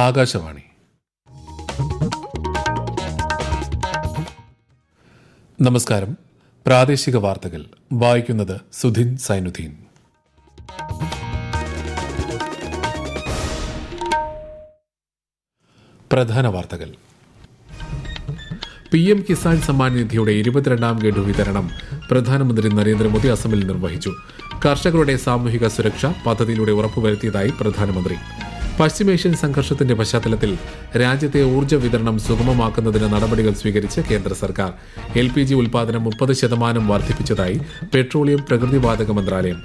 ആകാശവാണി. നമസ്കാരം. പ്രാദേശിക വാർത്തകൾ വായിക്കുന്നത് സുധിൻ സൈനുദ്ദീൻ. പ്രധാന വാർത്തകൾ. PM കിസാൻ സമ്മാൻ നിധിയുടെ 22ാം ഗഡു വിതരണം പ്രധാനമന്ത്രി നരേന്ദ്രമോദി അസമിൽ നിർവഹിച്ചു. കർഷകരുടെ സാമൂഹിക സുരക്ഷ പദ്ധതിയിലൂടെ ഉറപ്പുവരുത്തിയതായി പ്രധാനമന്ത്രി. പശ്ചിമേഷ്യൻ സംഘർഷത്തിന്റെ പശ്ചാത്തലത്തിൽ രാജ്യത്തെ ഊർജ്ജ വിതരണം സുഗമമാക്കുന്നതിന് നടപടികൾ സ്വീകരിച്ച് കേന്ദ്ര സർക്കാർ. LPG ഉൽപാദനം 30% വർദ്ധിപ്പിച്ചതായി പെട്രോളിയം പ്രകൃതിവാതക മന്ത്രാലയം.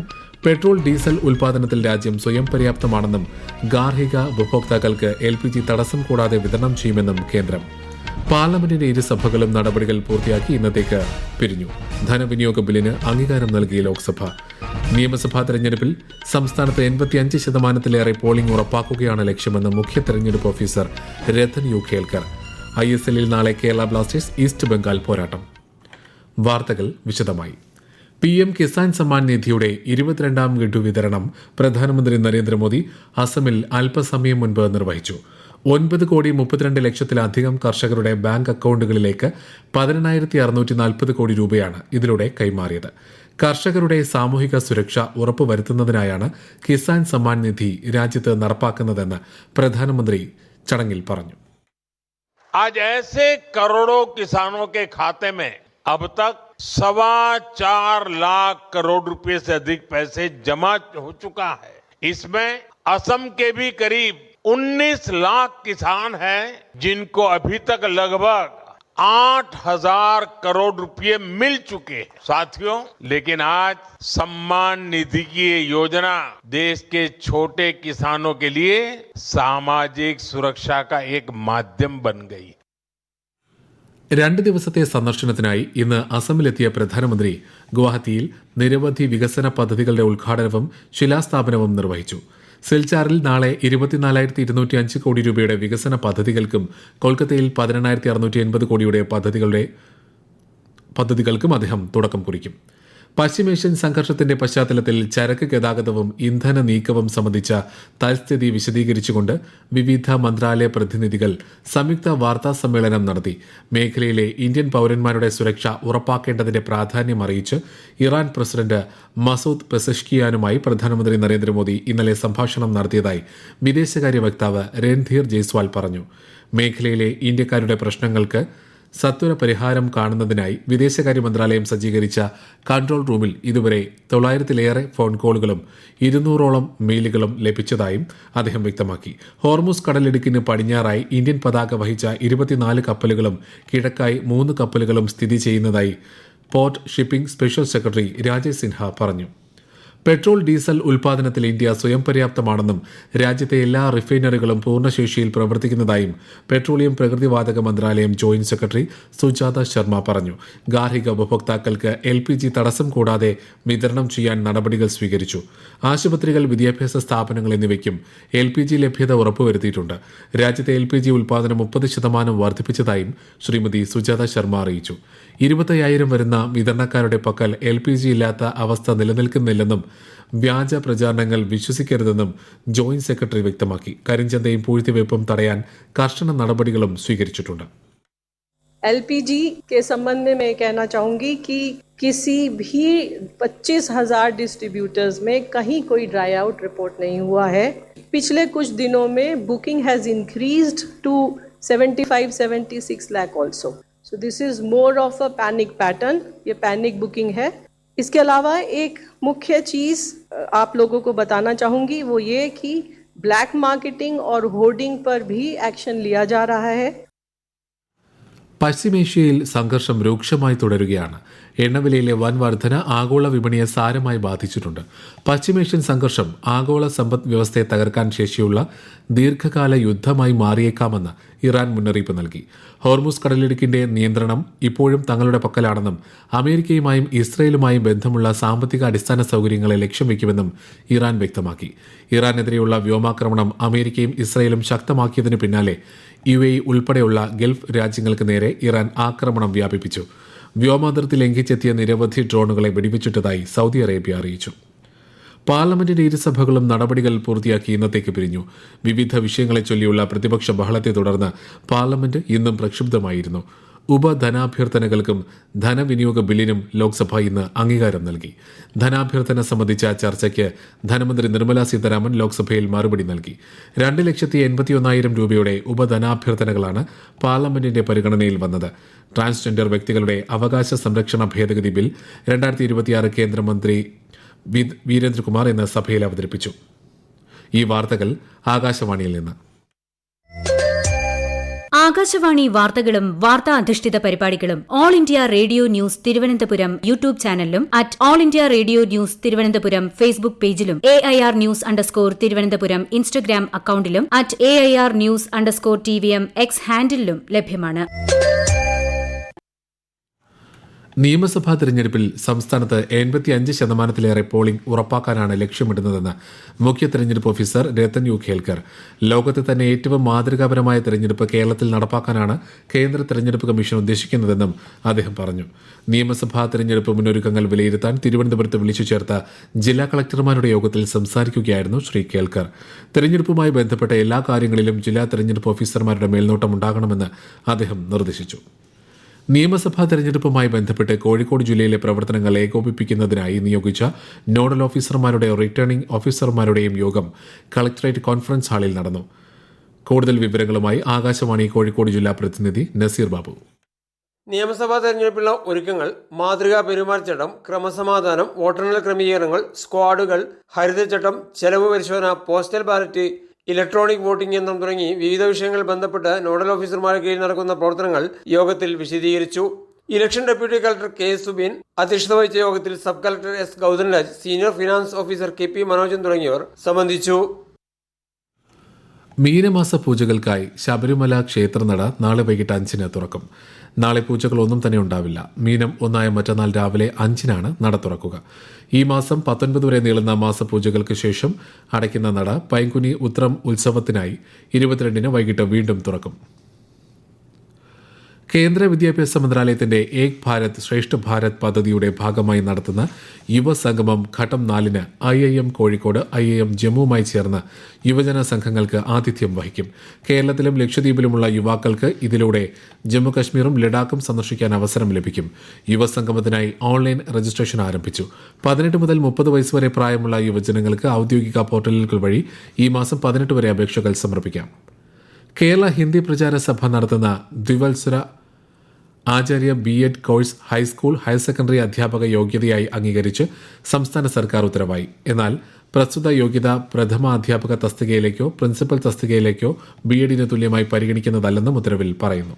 പെട്രോൾ ഡീസൽ ഉൽപാദനത്തിൽ രാജ്യം സ്വയം പര്യാപ്തമാണെന്നും ഗാർഹിക ഉപഭോക്താക്കൾക്ക് LPG തടസ്സം കൂടാതെ വിതരണം ചെയ്യുമെന്നും കേന്ദ്രം. പാർലമെന്റിന്റെ ഇരുസഭകളും നടപടികൾ പൂർത്തിയാക്കി ഇന്നത്തേക്ക് പിരിഞ്ഞു. ധനവിനിയോഗ ബില്ലിന് അംഗീകാരം നൽകി ലോക്സഭ. നിയമസഭാ തെരഞ്ഞെടുപ്പിൽ സംസ്ഥാനത്ത് 85%-ലേറെ പോളിംഗ് ഉറപ്പാക്കുകയാണ് ലക്ഷ്യമെന്ന് മുഖ്യ തെരഞ്ഞെടുപ്പ് ഓഫീസർ രത്തൻ യു ഖേൽക്കർ. ISL-ൽ നാളെ കേരള ബ്ലാസ്റ്റേഴ്സ് ഈസ്റ്റ് ബംഗാൾ പോരാട്ടം. വാർത്തകൾ വിശദമായി. PM കിസാൻ സമ്മാൻ നിധിയുടെ 22ാം ഗഡു വിതരണം പ്രധാനമന്ത്രി നരേന്ദ്രമോദി അസമിൽ അല്പസമയം മുൻപ് നിർവഹിച്ചു. 9,32,00,000-ലധികം കർഷകരുടെ ബാങ്ക് അക്കൌണ്ടുകളിലേക്ക് 18,640 കോടി രൂപയാണ് ഇതിലൂടെ കൈമാറിയത്. കർഷകരുടെ സാമൂഹിക സുരക്ഷ ഉറപ്പുവരുത്തുന്നതിനായാണ് കിസാൻ സമ്മാൻ നിധി രാജ്യത്ത് നടപ്പാക്കുന്നതെന്ന് പ്രധാനമന്ത്രി ചടങ്ങിൽ പറഞ്ഞു. आज ऐसे करोड़ों किसानों के खाते में अब तक 4.25 लाख करोड़ रुपए से अधिक पैसे जमा हो चुका है. इसमें असम के भी करीब 19 लाख किसान हैं जिनको अभी तक लगभग 8,000 करोड़ रुपए मिल चुके हैं. साथियों, लेकिन आज सम्मान निधि की ये योजना देश के छोटे किसानों के लिए सामाजिक सुरक्षा का एक माध्यम बन गई. 2 ദിവസത്തെ സന്ദർശനത്തിനായി ഇന്ന് അസമിലെത്തിയ പ്രധാനമന്ത്രി ഗുവാഹത്തിയിൽ നിരവധി വികസന പദ്ധതികളുടെ ഉദ്ഘാടനവും ശിലാസ്ഥാപനവും നിർവഹിച്ചു. സിൽച്ചാറിൽ നാളെ 24,205 കോടി രൂപയുടെ വികസന പദ്ധതികൾക്കും കൊൽക്കത്തയിൽ 18,680 കോടിയുടെ പദ്ധതികൾക്കും അദ്ദേഹം തുടക്കം കുറിക്കും. പശ്ചിമേഷ്യൻ സംഘർഷത്തിന്റെ പശ്ചാത്തലത്തിൽ ചരക്ക് ഗതാഗതവും ഇന്ധന നീക്കവും സംബന്ധിച്ച തൽസ്ഥിതി വിശദീകരിച്ചുകൊണ്ട് വിവിധ മന്ത്രാലയ പ്രതിനിധികൾ സംയുക്ത വാർത്താ സമ്മേളനം നടത്തി. മേഖലയിലെ ഇന്ത്യൻ പൌരന്മാരുടെ സുരക്ഷ ഉറപ്പാക്കേണ്ടതിന്റെ പ്രാധാന്യം അറിയിച്ച് ഇറാൻ പ്രസിഡന്റ് മസൂദ് പെസഷ്കിയാനുമായി പ്രധാനമന്ത്രി നരേന്ദ്രമോദി ഇന്നലെ സംഭാഷണം നടത്തിയതായി വിദേശകാര്യ വക്താവ് രൺധീർ ജയ്സ്വാൾ പറഞ്ഞു. മേഖലയിലെ ഇന്ത്യക്കാരുടെ പ്രശ്നങ്ങൾക്ക് സത്വര പരിഹാരം കാണുന്നതിനായി വിദേശകാര്യ മന്ത്രാലയം സജ്ജീകരിച്ച കൺട്രോൾ റൂമിൽ ഇതുവരെ 900-ലേറെ ഫോൺ കോളുകളും 200-ഓളം മെയിലുകളും ലഭിച്ചതായും അദ്ദേഹം വ്യക്തമാക്കി. ഹോർമുസ് കടലിടുക്കിന് പടിഞ്ഞാറായി ഇന്ത്യൻ പതാക വഹിച്ച 24 കപ്പലുകളും കിഴക്കായി 3 കപ്പലുകളും സ്ഥിതി ചെയ്യുന്നതായി port shipping special secretary Rajesh Sinha പറഞ്ഞു. പെട്രോൾ ഡീസൽ ഉൽപാദനത്തിൽ ഇന്ത്യ സ്വയം പര്യാപ്തമാണെന്നും രാജ്യത്തെ എല്ലാ റിഫൈനറികളും പൂർണ്ണശേഷിയിൽ പ്രവർത്തിക്കുന്നതായും പെട്രോളിയം പ്രകൃതിവാതക മന്ത്രാലയം ജോയിന്റ് സെക്രട്ടറി സുജാത ശർമ്മ പറഞ്ഞു. ഗാർഹിക ഉപഭോക്താക്കൾക്ക് LPG തടസ്സം കൂടാതെ വിതരണം ചെയ്യാൻ നടപടികൾ സ്വീകരിച്ചു. ആശുപത്രികൾ, വിദ്യാഭ്യാസ സ്ഥാപനങ്ങൾ എന്നിവയ്ക്കും LPG ലഭ്യത ഉറപ്പുവരുത്തിയിട്ടുണ്ട്. രാജ്യത്തെ LPG ഉൽപാദനം 30% വർദ്ധിപ്പിച്ചതായും ശ്രീമതി സുജാത ശർമ്മ അറിയിച്ചു. 25,000 വരുന്ന വിതരണക്കാരുടെ പക്കൽ LPG ഇല്ലാത്ത അവസ്ഥ നിലനിൽക്കുന്നില്ലെന്നും വ്യാജ പ്രചാരണങ്ങൾ വിശ്വസിക്കരുതെന്നും ജോയിന്റ് സെക്രട്ടറി വ്യക്തമാക്കി. കരിഞ്ചന്തയും പൂഴ്ത്തിവയ്പും തടയാൻ കർശന നടപടികളും സ്വീകരിച്ചിട്ടുണ്ട്. LPG के संबंध में मैं कहना चाहूंगी कि किसी भी 25,000 डिस्ट्रीब्यूटर्स में कहीं कोई ड्राई आउट रिपोर्ट नहीं हुआ है. पिछले कुछ दिनों में booking has increased to 75-76 lakh also. So this is more of a panic pattern. ये पैनिक बुकिंग है. इसके अलावा एक मुख्य चीज आप लोगों को बताना चाहूंगी वो ये कि ब्लैक मार्केटिंग और होर्डिंग पर भी एक्शन लिया जा रहा है. പശ്ചിമേഷ്യയിൽ സംഘർഷം രൂക്ഷമായി തുടരുകയാണ്. എണ്ണവിലയിലെ വൻ വർധന ആഗോള വിപണിയെ സാരമായി ബാധിച്ചിട്ടുണ്ട്. പശ്ചിമേഷ്യൻ സംഘർഷം ആഗോള സമ്പദ് വ്യവസ്ഥയെ തകർക്കാൻ ശേഷിയുള്ള ദീർഘകാല യുദ്ധമായി മാറിയേക്കാമെന്ന് ഇറാൻ മുന്നറിയിപ്പ് നൽകി. ഹോർമുസ് കടലിടുക്കിന്റെ നിയന്ത്രണം ഇപ്പോഴും തങ്ങളുടെ പക്കലാണെന്നും അമേരിക്കയുമായും ഇസ്രയേലുമായും ബന്ധമുള്ള സാമ്പത്തിക അടിസ്ഥാന സൗകര്യങ്ങളെ ലക്ഷ്യം വയ്ക്കുമെന്നും ഇറാൻ വ്യക്തമാക്കി. ഇറാനെതിരെയുള്ള വ്യോമാക്രമണം അമേരിക്കയും ഇസ്രയേലും ശക്തമാക്കിയതിനു പിന്നാലെ UAE ഉൾപ്പെടെയുള്ള ഗൾഫ് രാജ്യങ്ങൾക്ക് നേരെ ഇറാൻ ആക്രമണം വ്യാപിപ്പിച്ചു. വ്യോമാതിർത്തി ലംഘിച്ചെത്തിയ നിരവധി ഡ്രോണുകളെ വെടിവെച്ചിട്ടതായി സൗദി അറേബ്യ അറിയിച്ചു. പാർലമെന്റിന്റെ ഇരുസഭകളും നടപടികൾ പൂർത്തിയാക്കി ഇന്നത്തേക്ക് പിരിഞ്ഞു. വിവിധ വിഷയങ്ങളെ ചൊല്ലിയുള്ള പ്രതിപക്ഷ ബഹളത്തെ തുടർന്ന് പാർലമെന്റ് ഇന്നും പ്രക്ഷുബ്ധമായിരുന്നു. ഉപധനാഭ്യർത്ഥനകൾക്കും ധനവിനിയോഗ ബില്ലിനും ലോക്സഭ ഇന്ന് അംഗീകാരം നൽകി. ധനാഭ്യർത്ഥന സംബന്ധിച്ച ചർച്ചയ്ക്ക് ധനമന്ത്രി നിർമ്മല സീതാരാമൻ ലോക്സഭയിൽ മറുപടി നൽകി. 2,81,000 രൂപയുടെ ഉപധനാഭ്യർത്ഥനകളാണ് പാർലമെന്റിന്റെ പരിഗണനയിൽ വന്നത്. ട്രാൻസ്ജെൻഡർ വ്യക്തികളുടെ അവകാശ സംരക്ഷണ ഭേദഗതി ബിൽ 2026 കേന്ദ്രമന്ത്രി വീരേന്ദ്രകുമാർ ഇന്ന് സഭയിൽ അവതരിപ്പിച്ചു. ഈ വാർത്തകൾ ആകാശവാണിയിൽ നിന്ന്. ആകാശവാണി വാർത്തകളും വാർത്താ അധിഷ്ഠിത പരിപാടികളും All India Radio news Thiruvananthapuram YouTube ചാനലിലും All India Radio news Thiruvananthapuram Facebook പേജിലും AIR ന്യൂസ് _ തിരുവനന്തപുരം ഇൻസ്റ്റഗ്രാം അക്കൌണ്ടിലും @AIR ന്യൂസ് _ TVM X ഹാൻഡിലും ലഭ്യമാണ്. നിയമസഭാ തെരഞ്ഞെടുപ്പിൽ സംസ്ഥാനത്ത് 85% പോളിംഗ് ഉറപ്പാക്കാനാണ് ലക്ഷ്യമിടുന്നതെന്ന് മുഖ്യ തെരഞ്ഞെടുപ്പ് ഓഫീസർ രത്തൻ യു ഖേൽക്കർ. ലോകത്തെ തന്നെ ഏറ്റവും മാതൃകാപരമായ തെരഞ്ഞെടുപ്പ് കേരളത്തിൽ നടപ്പാക്കാനാണ് കേന്ദ്ര തെരഞ്ഞെടുപ്പ് കമ്മീഷൻ ഉദ്ദേശിക്കുന്നതെന്നും അദ്ദേഹം പറഞ്ഞു. നിയമസഭാ തെരഞ്ഞെടുപ്പ് മുന്നൊരുക്കങ്ങൾ വിലയിരുത്താൻ തിരുവനന്തപുരത്ത് വിളിച്ചു ചേർത്ത ജില്ലാ കളക്ടർമാരുടെ യോഗത്തിൽ സംസാരിക്കുകയായിരുന്നു ശ്രീ കേൽക്കർ. തെരഞ്ഞെടുപ്പുമായി ബന്ധപ്പെട്ട എല്ലാ കാര്യങ്ങളിലും ജില്ലാ തെരഞ്ഞെടുപ്പ് ഓഫീസർമാരുടെ മേൽനോട്ടം ഉണ്ടാകണമെന്ന് അദ്ദേഹം നിർദ്ദേശിച്ചു. നിയമസഭാ തെരഞ്ഞെടുപ്പുമായി ബന്ധപ്പെട്ട് കോഴിക്കോട് ജില്ലയിലെ പ്രവർത്തനങ്ങൾ ഏകോപിപ്പിക്കുന്നതിനായി നിയോഗിച്ച നോഡൽ ഓഫീസർമാരുടെ റിട്ടേണിംഗ് ഓഫീസർമാരുടെയും യോഗം കളക്ടറേറ്റ് കോൺഫറൻസ് ഹാളിൽ നടന്നു. കൂടുതൽ വിവരങ്ങളുമായി ആകാശവാണി കോഴിക്കോട് ജില്ലാ പ്രതിനിധി നസീർ ബാബു. നിയമസഭാ തെരഞ്ഞെടുപ്പിലുള്ള ഒരുക്കങ്ങൾ, മാതൃകാ പെരുമാറ്റച്ചട്ടം, ക്രമസമാധാനം, വോട്ടെണ്ണൽ ക്രമീകരണങ്ങൾ, സ്ക്വാഡുകൾ, ഹരിതചട്ടം, ചെലവ് പരിശോധന, പോസ്റ്റൽ ബാലറ്റ്, ഇലക്ട്രോണിക് വോട്ടിംഗ് യന്ത്രം തുടങ്ങി വിവിധ വിഷയങ്ങൾ ബന്ധപ്പെട്ട് നോഡൽ ഓഫീസർമാരുടെ കീഴിൽ നടക്കുന്ന പ്രവർത്തനങ്ങൾ യോഗത്തിൽ വിശദീകരിച്ചു. Election deputy collector K Subin അധ്യക്ഷത വഹിച്ച യോഗത്തിൽ sub collector S Gauthanraj, senior finance officer KP Manojan തുടങ്ങിയവർ സംബന്ധിച്ചു. മീനമാസ പൂജകൾക്കായി ശബരിമല ക്ഷേത്രനട നാളെ വൈകിട്ട് 5-ന് തുറക്കും. നാളെ പൂജകളൊന്നും തന്നെ ഉണ്ടാവില്ല. മീനം 1 മറ്റന്നാൾ രാവിലെ 5-നാണ് നട തുറക്കുക. ഈ മാസം 19 വരെ നീളുന്ന മാസപൂജകൾക്ക് ശേഷം അടയ്ക്കുന്ന നട പൈങ്കുനി ഉത്രം ഉത്സവത്തിനായി 22-ന് വൈകിട്ട് വീണ്ടും തുറക്കും. കേന്ദ്ര വിദ്യാഭ്യാസ മന്ത്രാലയത്തിന്റെ ഏക് ഭാരത് ശ്രേഷ്ഠ ഭാരത് പദ്ധതിയുടെ ഭാഗമായി നടത്തുന്ന യുവസംഗമം ഘട്ടം 4-ന് IIM കോഴിക്കോട്, IIM ജമ്മുവുമായി ചേർന്ന് യുവജന സംഘങ്ങൾക്ക് ആതിഥ്യം വഹിക്കും. കേരളത്തിലും ലക്ഷദ്വീപിലുമുള്ള യുവാക്കൾക്ക് ഇതിലൂടെ ജമ്മുകശ്മീറും ലഡാക്കും സന്ദർശിക്കാൻ അവസരം ലഭിക്കും. യുവസംഗമത്തിനായി ഓൺലൈൻ രജിസ്ട്രേഷൻ ആരംഭിച്ചു. 18 മുതൽ 30 വയസ്സ് വരെ പ്രായമുള്ള യുവജനങ്ങൾക്ക് ഔദ്യോഗിക പോർട്ടലുകൾ വഴി ഈ മാസം 18 വരെ അപേക്ഷകൾ സമർപ്പിക്കാം. കേരള ഹിന്ദി പ്രചാര സഭ നടത്തുന്ന ദ്വിവത്സര ആചാര്യ BEd course high school, higher secondary അധ്യാപക യോഗ്യതയായി അംഗീകരിച്ച് സംസ്ഥാന സർക്കാർ ഉത്തരവായി. എന്നാൽ പ്രസ്തുത യോഗ്യത പ്രഥമ അധ്യാപക തസ്തികയിലേക്കോ പ്രിൻസിപ്പൽ തസ്തികയിലേക്കോ BEdന് തുല്യമായി പരിഗണിക്കുന്നതല്ലെന്നും ഉത്തരവിൽ പറയുന്നു.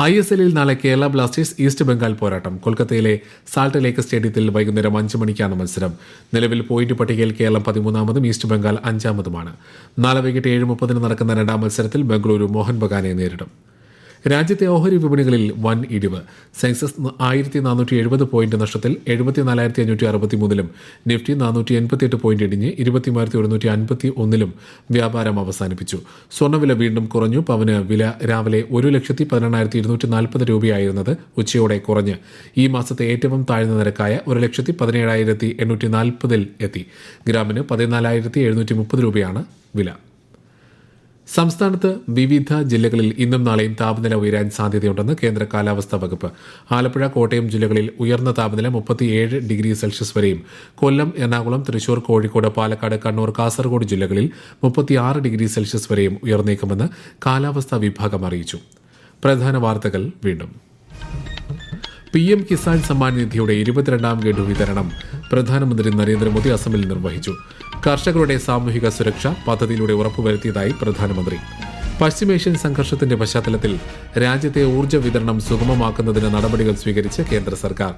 ISLൽ നാളെ കേരള ബ്ലാസ്റ്റേഴ്സ് ഈസ്റ്റ് ബംഗാൾ പോരാട്ടം. കൊൽക്കത്തയിലെ സാൾട്ട് ലേക്ക് സ്റ്റേഡിയത്തിൽ വൈകുന്നേരം 5 മണിക്കാണ് മത്സരം. നിലവിൽ പോയിന്റ് പട്ടികയിൽ കേരളം 13-മതും ഈസ്റ്റ് ബംഗാൾ 5-മതുമാണ്. നാളെ വൈകിട്ട് 7:30 നടക്കുന്ന രണ്ടാം മത്സരത്തിൽ ബംഗളൂരു മോഹൻ ബഗാനെ നേരിടും. രാജ്യത്തെ ഓഹരി വിപണികളിൽ വൻ ഇടിവ്. സെൻസസ് 1470 പോയിന്റ് നഷ്ടത്തിൽ 74,563-ലും നിഫ്റ്റി 488 പോയിന്റ് ഇടിഞ്ഞ് 23,151-ലും വ്യാപാരം അവസാനിപ്പിച്ചു. സ്വർണ്ണവില വീണ്ടും കുറഞ്ഞു. പവന് വില രാവിലെ 1,18,240 രൂപയായിരുന്നത് ഉച്ചയോടെ കുറഞ്ഞ് ഈ മാസത്തെ ഏറ്റവും താഴ്ന്ന നിരക്കായ 1,17,840-ൽ എത്തി. ഗ്രാമിന് 14,730 രൂപയാണ് വില. സംസ്ഥാനത്ത് വിവിധ ജില്ലകളിൽ ഇന്നും നാളെയും താപനില ഉയരാൻ സാധ്യതയുണ്ടെന്ന് കേന്ദ്ര കാലാവസ്ഥാ വകുപ്പ്. ആലപ്പുഴ, കോട്ടയം ജില്ലകളിൽ ഉയർന്ന താപനില 37 ഡിഗ്രി സെൽഷ്യസ് വരെയും, കൊല്ലം, എറണാകുളം, തൃശൂർ, കോഴിക്കോട്, പാലക്കാട്, കണ്ണൂർ, കാസർഗോഡ് ജില്ലകളിൽ 36 ഡിഗ്രി സെൽഷ്യസ് വരെയും ഉയർന്നേക്കുമെന്ന് കാലാവസ്ഥാ വിഭാഗം അറിയിച്ചു. പ്രധാന വാർത്തകൾ വീണ്ടും. PM കിസാൻ സമ്മാൻ നിധിയുടെ 22ാം ഗഡു വിതരണം പ്രധാനമന്ത്രി നരേന്ദ്രമോദി അസമിൽ നിർവഹിച്ചു. കർഷകരുടെ സാമൂഹിക സുരക്ഷ പദ്ധതിയിലൂടെ ഉറപ്പുവരുത്തിയതായി പ്രധാനമന്ത്രി. പശ്ചിമേഷ്യൻ സംഘർഷത്തിന്റെ പശ്ചാത്തലത്തിൽ രാജ്യത്തെ ഊർജ്ജ വിതരണം സുഗമമാക്കുന്നതിന് നടപടികൾ സ്വീകരിച്ച് കേന്ദ്ര സർക്കാർ.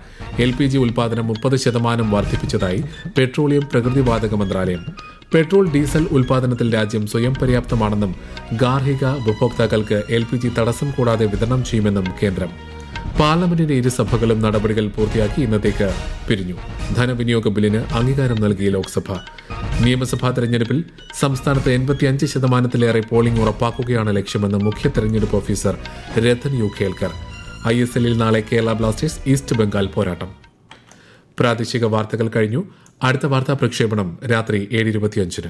LPG ഉൽപാദനം 30% വർദ്ധിപ്പിച്ചതായി പെട്രോളിയം പ്രകൃതിവാതക മന്ത്രാലയം. പെട്രോൾ, ഡീസൽ ഉൽപാദനത്തിൽ രാജ്യം സ്വയം പര്യാപ്തമാണെന്നും ഗാർഹിക ഉപഭോക്താക്കൾക്ക് LPG തടസ്സം കൂടാതെ വിതരണം ചെയ്യുമെന്നും കേന്ദ്രം. പാർലമെന്റിന്റെ ഇരുസഭകളും നടപടികൾ പൂർത്തിയാക്കി ഇന്നത്തേക്ക് പിരിഞ്ഞു. ധനവിനിയോഗ ബില്ലിന് അംഗീകാരം നൽകി ലോക്സഭ. നിയമസഭാ തെരഞ്ഞെടുപ്പിൽ സംസ്ഥാനത്ത് 85%-ലേറെ പോളിംഗ് ഉറപ്പാക്കുകയാണ് ലക്ഷ്യമെന്ന് മുഖ്യ തെരഞ്ഞെടുപ്പ് ഓഫീസർ രത്തൻ യു ഖേൽക്കർ. ISLൽ നാളെ കേരള ബ്ലാസ്റ്റേഴ്സ് ഈസ്റ്റ് ബംഗാൾ പോരാട്ടം. പ്രാദേശിക വാർത്തകൾ കഴിഞ്ഞു. അടുത്ത വാർത്താ പ്രക്ഷേപണം രാത്രി 7:25.